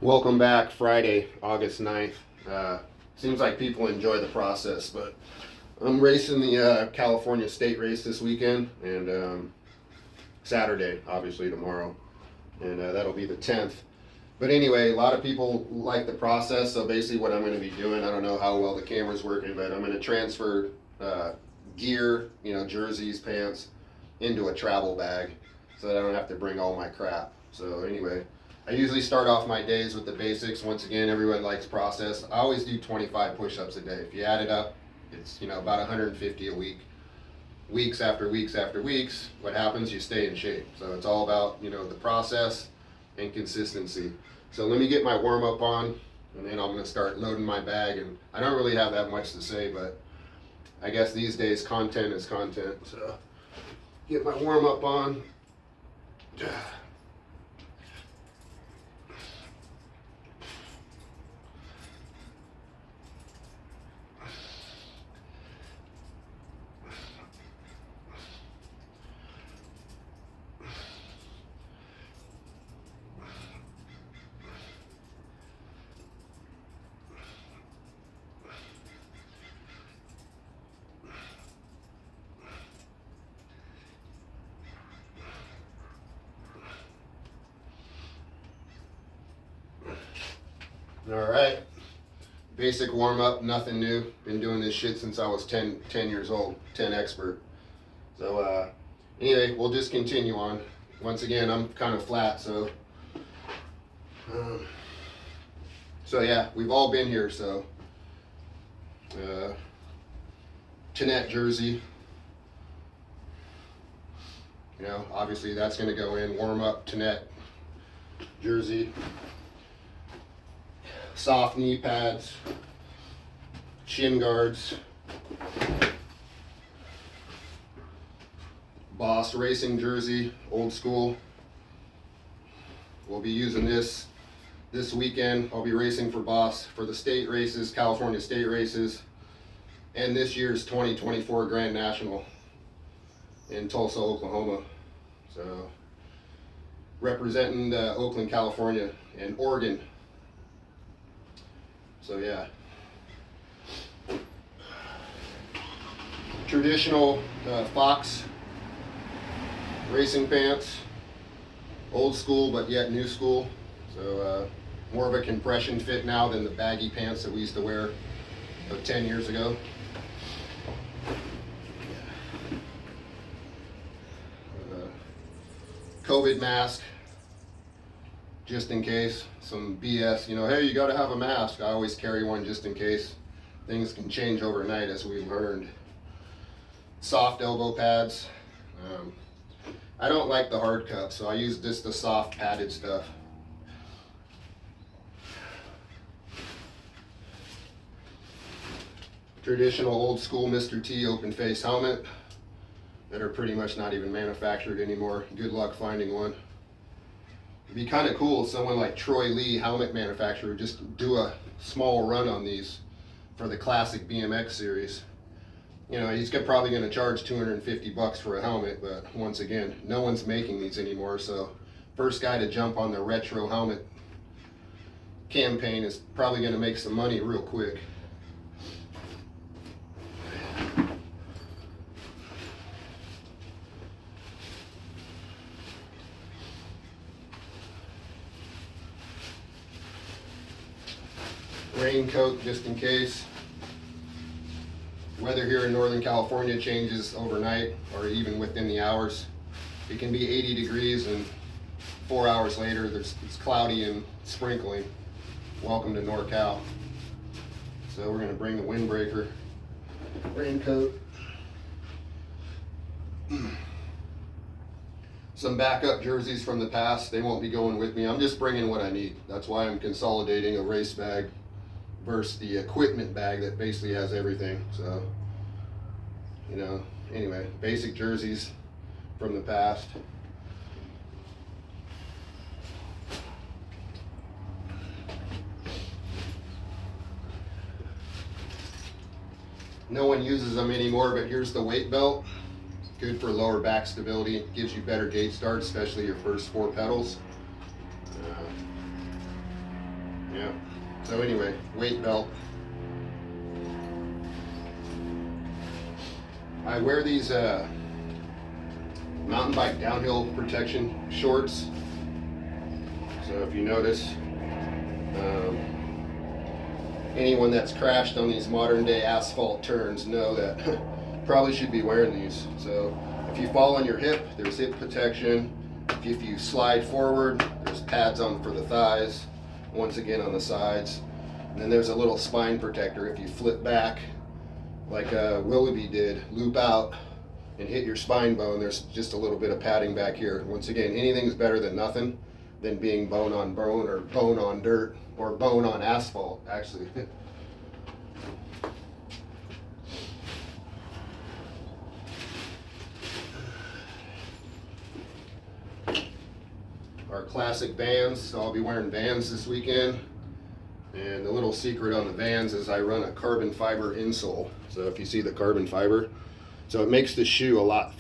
Welcome back, Friday, August 9th. Seems like people enjoy the process, but I'm racing the California state race this weekend and Saturday, obviously tomorrow, and that'll be the 10th. But anyway, a lot of people like the process, so basically what I'm going to be doing, I don't know how well the camera's working, but I'm going to transfer gear, jerseys, pants, into a travel bag so that I don't have to bring all my crap. So anyway, I usually start off my days with the basics. Once again, everyone likes process. I always do 25 push-ups a day. If you add it up, it's about 150 a week. Weeks after weeks after weeks, what happens? You stay in shape. So it's all about the process and consistency. So let me get my warm-up on, and then I'm going to start loading my bag. And I don't really have that much to say, but I guess these days content is content. So get my warm-up on. All right, basic warm up, nothing new. Been doing this shit since I was 10 years old, 10 expert. So anyway, we'll just continue on. Once again, I'm kind of flat, so yeah, we've all been here. So Jeanette jersey, obviously that's going to go in. Warm up Jeanette jersey. Soft knee pads, shin guards, Boss racing jersey, old school. We'll be using this weekend. I'll be racing for Boss for the state races, California state races, and this year's 2024 Grand National in Tulsa, Oklahoma. So representing Oakland, California, and Oregon. So yeah, traditional Fox racing pants, old school but yet new school. So more of a compression fit now than the baggy pants that we used to wear 10 years ago. COVID mask, just in case. Some BS, hey, you gotta have a mask. I always carry one just in case. Things can change overnight, as we learned. Soft elbow pads. I don't like the hard cup, so I use just the soft padded stuff. Traditional old school MR.T open face helmet that are pretty much not even manufactured anymore. Good luck finding one. It'd be kind of cool if someone like Troy Lee, helmet manufacturer, just do a small run on these for the classic BMX series. He's probably going to charge $250 for a helmet, but once again, no one's making these anymore. So first guy to jump on the retro helmet campaign is probably going to make some money real quick. Raincoat just in case. Weather here in Northern California changes overnight or even within the hours. It can be 80 degrees and 4 hours later it's cloudy and sprinkling. Welcome to NorCal. So we're going to bring the windbreaker, raincoat, some backup jerseys from the past. They won't be going with me. I'm just bringing what I need. That's why I'm consolidating a race bag versus the equipment bag that basically has everything. So, anyway, basic jerseys from the past. No one uses them anymore, but here's the weight belt. Good for lower back stability. Gives you better gait start, especially your first 4 pedals. Yeah. So anyway, weight belt. I wear these mountain bike downhill protection shorts. So if you notice, anyone that's crashed on these modern day asphalt turns know that probably should be wearing these. So if you fall on your hip, there's hip protection. If you slide forward, there's pads on for the thighs, once again on the sides. And then there's a little spine protector. If you flip back, like Willoughby did, loop out and hit your spine bone, there's just a little bit of padding back here. Once again, anything's better than nothing than being bone on bone or bone on dirt or bone on asphalt, actually. Our classic Vans, so I'll be wearing Vans this weekend. And the little secret on the Vans is I run a carbon fiber insole. So if you see the carbon fiber, so it makes the shoe a lot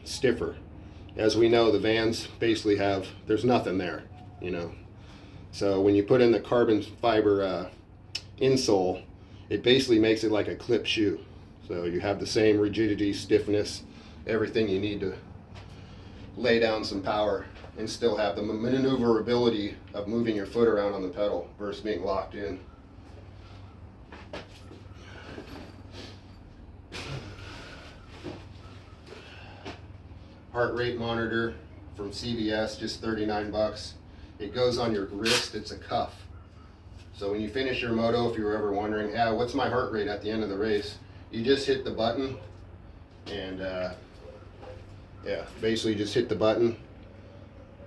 stiffer. As we know, the Vans basically there's nothing there, you know. So when you put in the carbon fiber insole, it basically makes it like a clip shoe. So you have the same rigidity, stiffness, everything you need to lay down some power and still have the maneuverability of moving your foot around on the pedal versus being locked in. Heart rate monitor from CVS, just 39 bucks. It goes on your wrist, it's a cuff. So when you finish your moto, if you were ever wondering, what's my heart rate at the end of the race? You just hit the button and basically just hit the button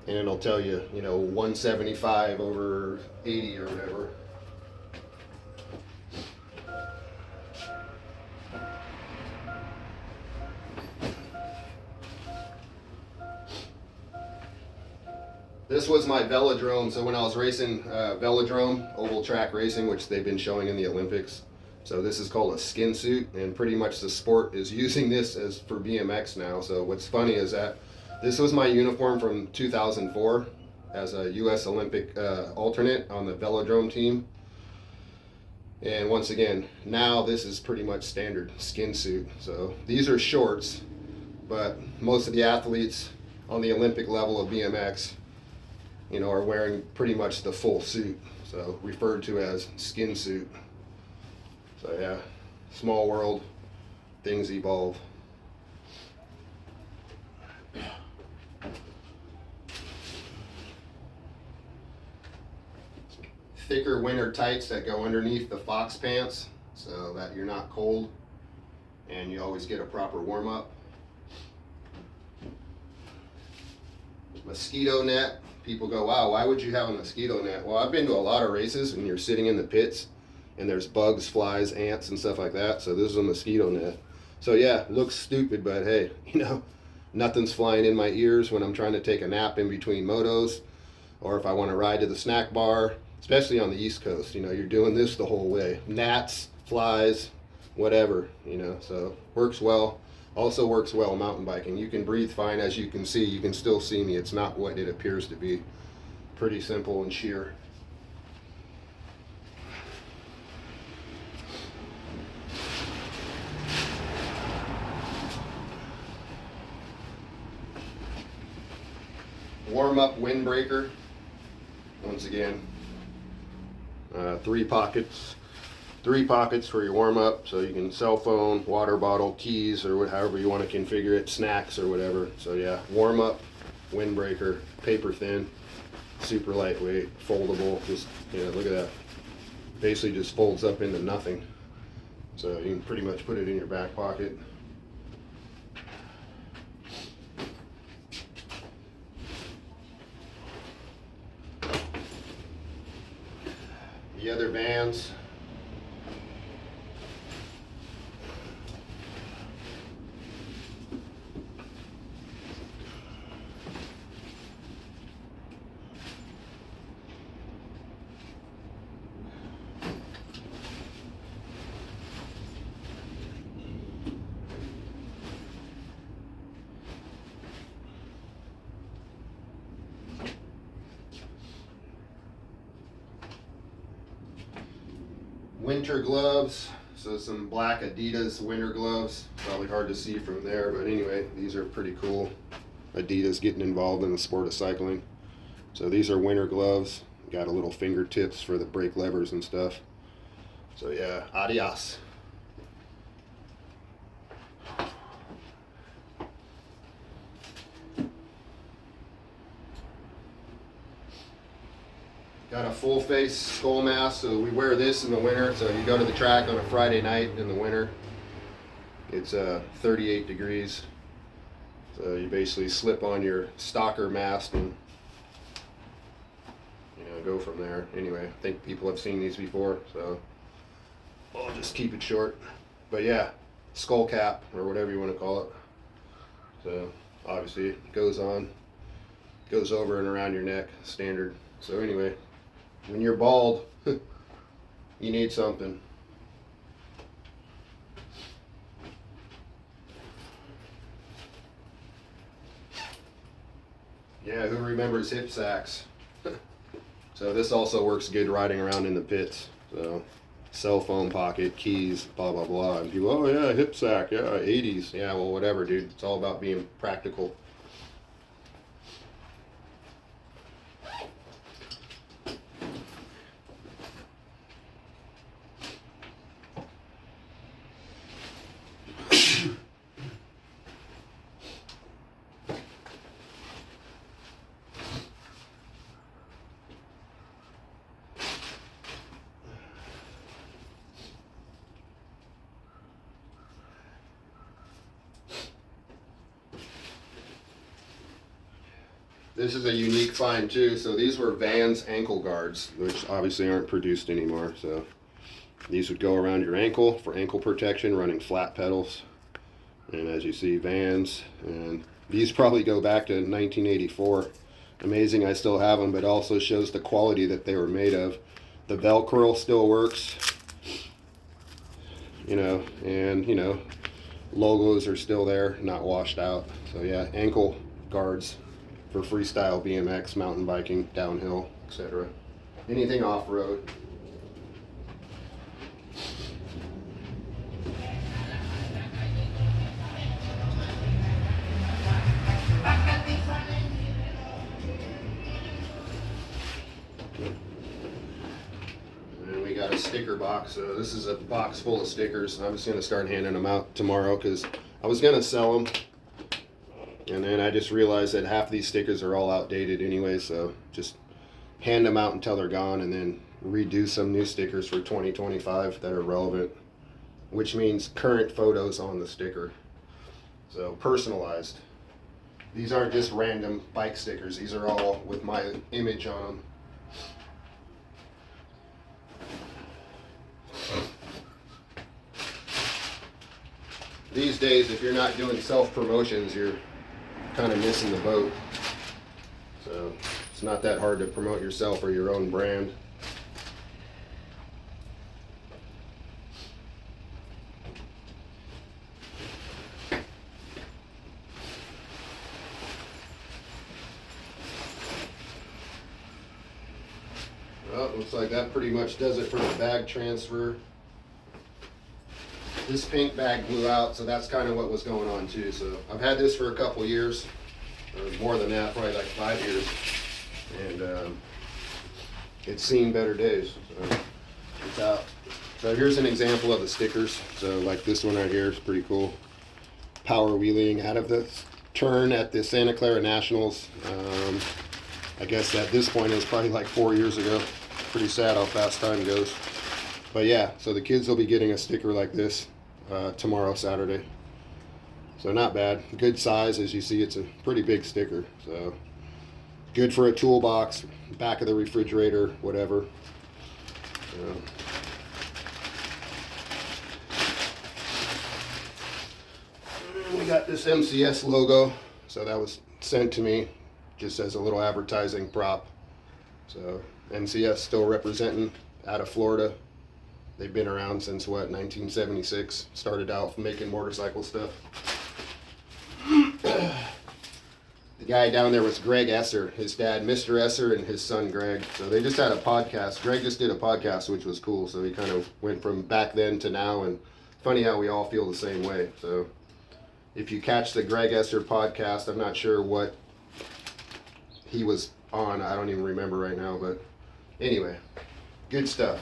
and it'll tell you, 175 over 80 or whatever. This was my velodrome. So when I was racing velodrome, oval track racing, which they've been showing in the Olympics. So this is called a skin suit, and pretty much the sport is using this as for BMX now. So what's funny is that this was my uniform from 2004 as a U.S. Olympic alternate on the velodrome team. And once again, now this is pretty much standard skin suit. So these are shorts, but most of the athletes on the Olympic level of BMX, are wearing pretty much the full suit. So referred to as skin suit. So yeah, small world, things evolve. Thicker winter tights that go underneath the Fox pants so that you're not cold and you always get a proper warm up. Mosquito net. People go, wow, why would you have a mosquito net? Well, I've been to a lot of races and you're sitting in the pits and there's bugs, flies, ants, and stuff like that. So this is a mosquito net. So yeah, looks stupid, but hey, nothing's flying in my ears when I'm trying to take a nap in between motos, or if I want to ride to the snack bar, especially on the East Coast. You're doing this the whole way. Gnats, flies, whatever, so works well. Also works well mountain biking. You can breathe fine, as you can see. You can still see me. It's not what it appears to be. Pretty simple and sheer. Warm-up windbreaker. Once again, three pockets for your warm-up, so you can cell phone, water bottle, keys, or however you want to configure it, snacks or whatever. So yeah, warm-up windbreaker, paper thin, super lightweight, foldable. Just look at that. Basically just folds up into nothing. So you can pretty much put it in your back pocket. The other Vans. winter gloves. So some black Adidas winter gloves. Probably hard to see from there, but anyway, these are pretty cool. Adidas getting involved in the sport of cycling. So these are winter gloves. Got a little fingertips for the brake levers and stuff. So yeah, adios. Got a full face skull mask, so we wear this in the winter. So you go to the track on a Friday night in the winter. It's 38 degrees. So you basically slip on your stalker mask and go from there. Anyway, I think people have seen these before, so I'll just keep it short. But yeah, skull cap or whatever you want to call it. So obviously it goes over and around your neck, standard. So anyway, when you're bald, you need something. Yeah, who remembers hip sacks? So this also works good riding around in the pits. So cell phone pocket, keys, blah, blah, blah. And people, oh yeah, hip sack, yeah, 80s. Yeah, well, whatever, dude. It's all about being practical. This is a unique find too. So these were Vans ankle guards, which obviously aren't produced anymore. So these would go around your ankle for ankle protection, running flat pedals. And as you see, Vans, and these probably go back to 1984. Amazing I still have them, but also shows the quality that they were made of. The Velcro still works, and logos are still there, not washed out. So yeah, ankle guards for freestyle BMX, mountain biking, downhill, etc. Anything off-road. And we got a sticker box. So this is a box full of stickers. I'm just going to start handing them out tomorrow because I was going to sell them. And then I just realized that half of these stickers are all outdated anyway, so just hand them out until they're gone and then redo some new stickers for 2025 that are relevant, which means current photos on the sticker. So personalized. These aren't just random bike stickers. These are all with my image on them. These days, if you're not doing self-promotions, you're kind of missing the boat. So it's not that hard to promote yourself or your own brand. Well, looks like that pretty much does it for the bag transfer. This pink bag blew out, so that's kind of what was going on too. So I've had this for a couple years, or more than that, probably like 5 years, and it's seen better days. So it's out. So here's an example of the stickers. So like this one right here is pretty cool. Power wheeling out of the turn at the Santa Clara Nationals. I guess at this point it's probably like 4 years ago. Pretty sad how fast time goes. But yeah, so the kids will be getting a sticker like this tomorrow, Saturday. So not bad. Good size. As you see, it's a pretty big sticker. So good for a toolbox, back of the refrigerator, whatever. We got this MCS logo. So that was sent to me just as a little advertising prop. So MCS still representing out of Florida. They've been around since what, 1976. Started out making motorcycle stuff. The guy down there was Greg Esser, his dad, Mr. Esser, and his son Greg. So they just had a podcast. Greg just did a podcast, which was cool. So he kind of went from back then to now, and funny how we all feel the same way. So if you catch the Greg Esser podcast, I'm not sure what he was on. I don't even remember right now, but anyway, good stuff.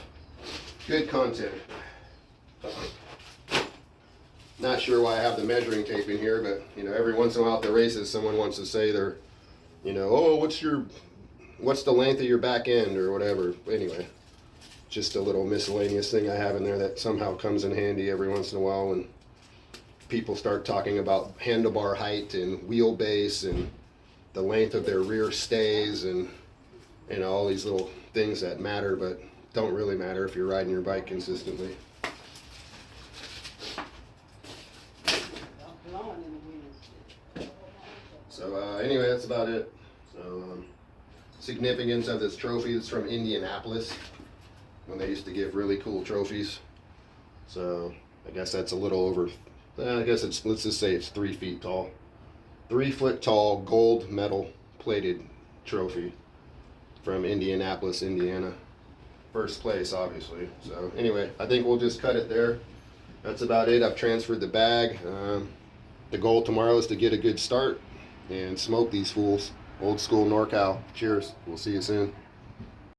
Good content. Not sure why I have the measuring tape in here, but you know, every once in a while at the races, someone wants to say they're, you know, oh, what's the length of your back end or whatever. Anyway, just a little miscellaneous thing I have in there that somehow comes in handy every once in a while when people start talking about handlebar height and wheelbase and the length of their rear stays and you know all these little things that matter but don't really matter if you're riding your bike consistently. So anyway, that's about it. So significance of this trophy is from Indianapolis when they used to give really cool trophies. So I guess that's a little over, I guess it's, let's just say it's 3 feet tall. 3 foot tall gold medal plated trophy from Indianapolis, Indiana. First place, obviously. So anyway, I think we'll just cut it there. That's about it. I've transferred the bag. The goal tomorrow is to get a good start and smoke these fools. Old school NorCal. Cheers. We'll see you soon.